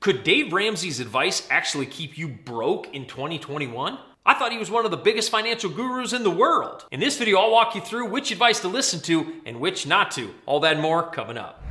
Could Dave Ramsey's advice actually keep you broke in 2021? I thought he was one of the biggest financial gurus in the world. In this video, I'll walk you through which advice to listen to and which not to. All that and more coming up.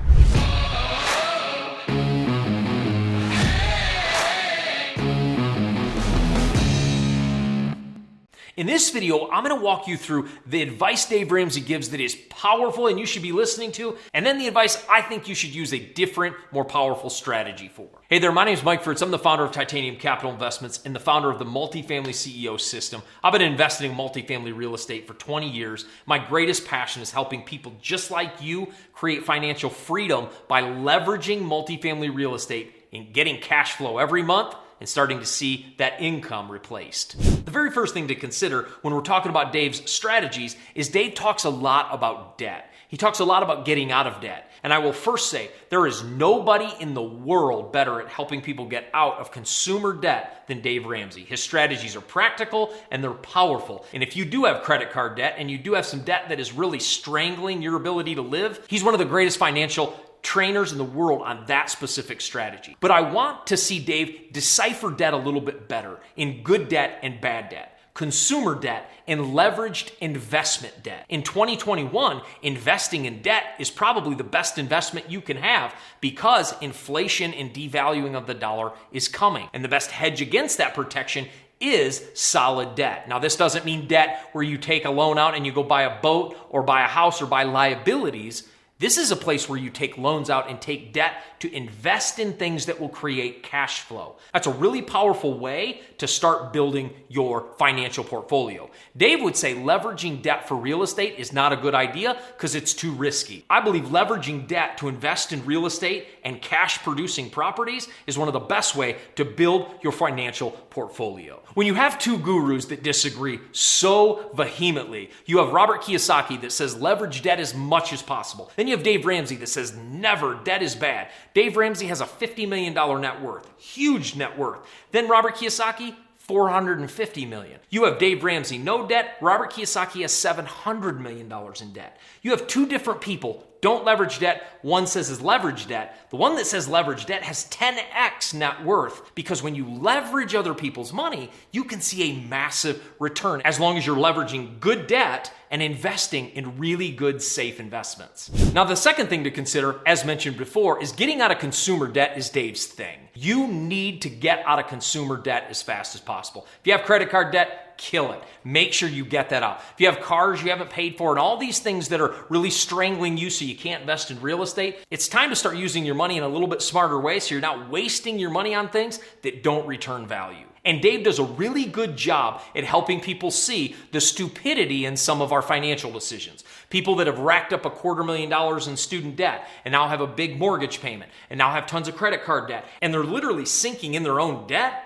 In this video, I'm going to walk you through the advice Dave Ramsey gives that is powerful and you should be listening to, and then the advice I think you should use a different, more powerful strategy for. Hey there, my name is Mike Fritz. I'm the founder of Titanium Capital Investments and the founder of the Multifamily CEO System. I've been investing in multifamily real estate for 20 years. My greatest passion is helping people just like you create financial freedom by leveraging multifamily real estate and getting cash flow every month and starting to see that income replaced. The very first thing to consider when we're talking about Dave's strategies is Dave talks a lot about debt. He talks a lot about getting out of debt. And I will first say, there is nobody in the world better at helping people get out of consumer debt than Dave Ramsey. His strategies are practical and they're powerful. And if you do have credit card debt and you do have some debt that is really strangling your ability to live, he's one of the greatest financial trainers in the world on that specific strategy. But I want to see Dave decipher debt a little bit better in good debt and bad debt, consumer debt and leveraged investment debt. In 2021, investing in debt is probably the best investment you can have because inflation and devaluing of the dollar is coming. And the best hedge against that protection is solid debt. Now, this doesn't mean debt where you take a loan out and you go buy a boat or buy a house or buy liabilities. This is a place where you take loans out and take debt to invest in things that will create cash flow. That's a really powerful way to start building your financial portfolio. Dave would say leveraging debt for real estate is not a good idea because it's too risky. I believe leveraging debt to invest in real estate and cash producing properties is one of the best ways to build your financial portfolio. When you have two gurus that disagree so vehemently, you have Robert Kiyosaki that says leverage debt as much as possible. Then you have Dave Ramsey that says never, debt is bad. Dave Ramsey has a $50 million net worth, huge net worth. Then Robert Kiyosaki, $450 million. You have Dave Ramsey, no debt. Robert Kiyosaki has $700 million in debt. You have two different people. Don't leverage debt. One says is leverage debt. The one that says leverage debt has 10x net worth because when you leverage other people's money, you can see a massive return as long as you're leveraging good debt and investing in really good, safe investments. Now, the second thing to consider, as mentioned before, is getting out of consumer debt is Dave's thing. You need to get out of consumer debt as fast as possible. If you have credit card debt, kill it. Make sure you get that out. If you have cars you haven't paid for and all these things that are really strangling you so you can't invest in real estate, it's time to start using your money in a little bit smarter way so you're not wasting your money on things that don't return value. And Dave does a really good job at helping people see the stupidity in some of our financial decisions. People that have racked up $250,000 in student debt and now have a big mortgage payment and now have tons of credit card debt and they're literally sinking in their own debt.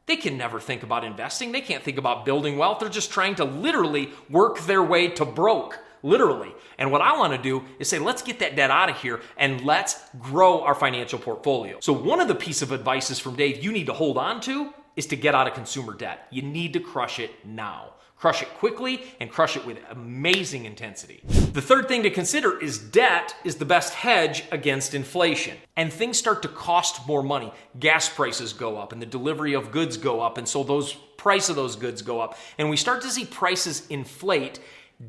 They can never think about investing. They can't think about building wealth. They're just trying to literally work their way to broke. Literally. And what I want to do is say, let's get that debt out of here and let's grow our financial portfolio. So one of the pieces of advice from Dave you need to hold on to is to get out of consumer debt. You need to crush it now. Crush it quickly and crush it with amazing intensity. The third thing to consider is debt is the best hedge against inflation. And things start to cost more money. Gas prices go up and the delivery of goods go up. And so those price of those goods go up. And we start to see prices inflate.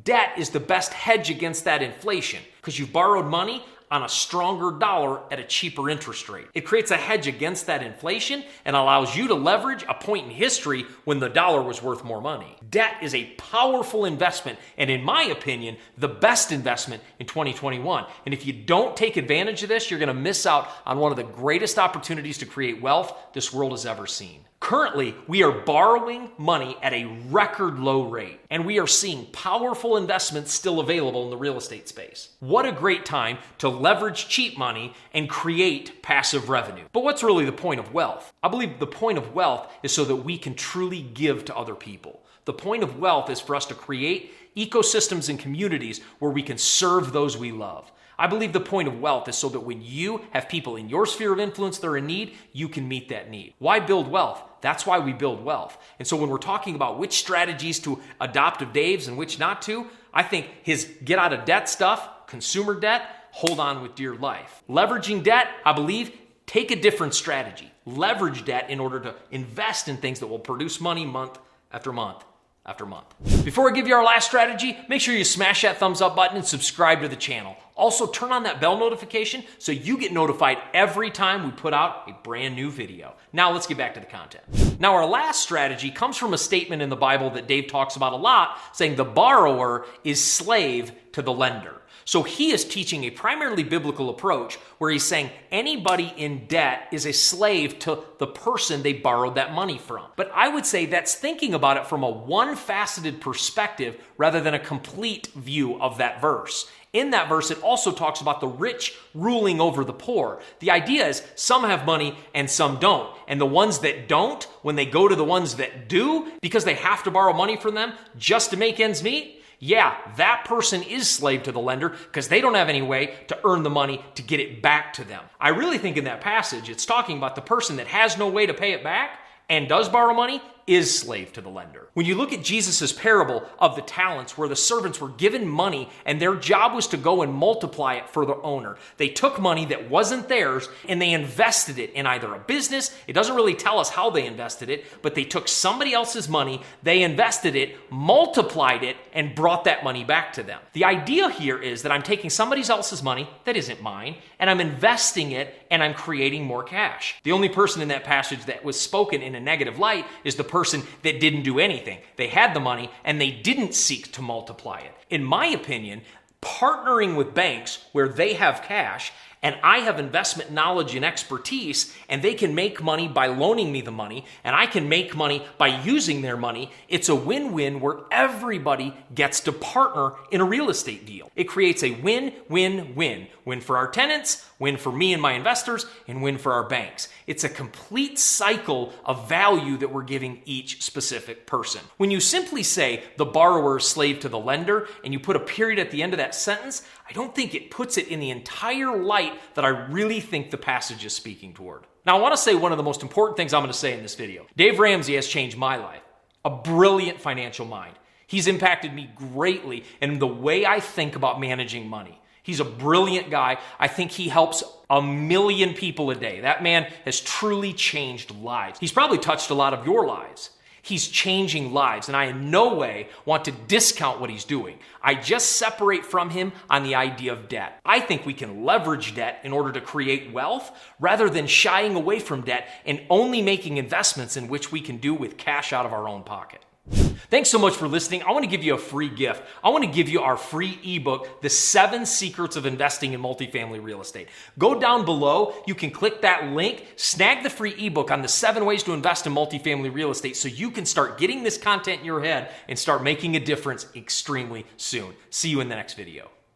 Debt is the best hedge against that inflation because you've borrowed money on a stronger dollar at a cheaper interest rate. It creates a hedge against that inflation and allows you to leverage a point in history when the dollar was worth more money. Debt is a powerful investment and in my opinion, the best investment in 2021. And if you don't take advantage of this, you're going to miss out on one of the greatest opportunities to create wealth this world has ever seen. Currently, we are borrowing money at a record low rate, and we are seeing powerful investments still available in the real estate space. What a great time to leverage cheap money and create passive revenue. But what's really the point of wealth? I believe the point of wealth is so that we can truly give to other people. The point of wealth is for us to create ecosystems and communities where we can serve those we love. I believe the point of wealth is so that when you have people in your sphere of influence that are in need, you can meet that need. Why build wealth? That's why we build wealth. And so when we're talking about which strategies to adopt of Dave's and which not to, I think his get out of debt stuff, consumer debt, hold on with dear life. Leveraging debt, I believe, Take a different strategy. Leverage debt in order to invest in things that will produce money month after month after month. Before I give you our last strategy, make sure you smash that thumbs up button and subscribe to the channel. Also, turn on that bell notification so you get notified every time we put out a brand new video. Now let's get back to the content. Now our last strategy comes from a statement in the Bible that Dave talks about a lot, saying the borrower is slave to the lender. So he is teaching a primarily biblical approach where he's saying anybody in debt is a slave to the person they borrowed that money from. But I would say that's thinking about it from a one-faceted perspective rather than a complete view of that verse. In that verse, it also talks about the rich ruling over the poor. The idea is some have money and some don't. And the ones that don't, when they go to the ones that do, because they have to borrow money from them just to make ends meet, yeah, that person is slave to the lender because they don't have any way to earn the money to get it back to them. I really think in that passage, it's talking about the person that has no way to pay it back and does borrow money is slave to the lender. When you look at Jesus' parable of the talents where the servants were given money and their job was to go and multiply it for the owner. They took money that wasn't theirs and they invested it in either a business. It doesn't really tell us how they invested it, but they took somebody else's money, they invested it, multiplied it, and brought that money back to them. The idea here is that I'm taking somebody else's money that isn't mine and I'm investing it and I'm creating more cash. The only person in that passage that was spoken in a negative light is the person that didn't do anything. They had the money and they didn't seek to multiply it. In my opinion, partnering with banks where they have cash and I have investment knowledge and expertise and they can make money by loaning me the money and I can make money by using their money, it's a win-win where everybody gets to partner in a real estate deal. It creates a win-win-win. Win for our tenants, win for me and my investors, and win for our banks. It's a complete cycle of value that we're giving each specific person. When you simply say the borrower is slave to the lender and you put a period at the end of that sentence, I don't think it puts it in the entire light that I really think the passage is speaking toward. Now, I want to say one of the most important things I'm going to say in this video. Dave Ramsey has changed my life. A brilliant financial mind. He's impacted me greatly in the way I think about managing money. He's a brilliant guy. I think he helps 1 million people a day. That man has truly changed lives. He's probably touched a lot of your lives. He's changing lives, and I in no way want to discount what he's doing. I just separate from him on the idea of debt. I think we can leverage debt in order to create wealth rather than shying away from debt and only making investments in which we can do with cash out of our own pocket. Thanks so much for listening. I want to give you a free gift. I want to give you our free ebook, The 7 Secrets of Investing in Multifamily Real Estate. Go down below. You can click that link, snag the free ebook on the 7 ways to invest in multifamily real estate so you can start getting this content in your head and start making a difference extremely soon. See you in the next video.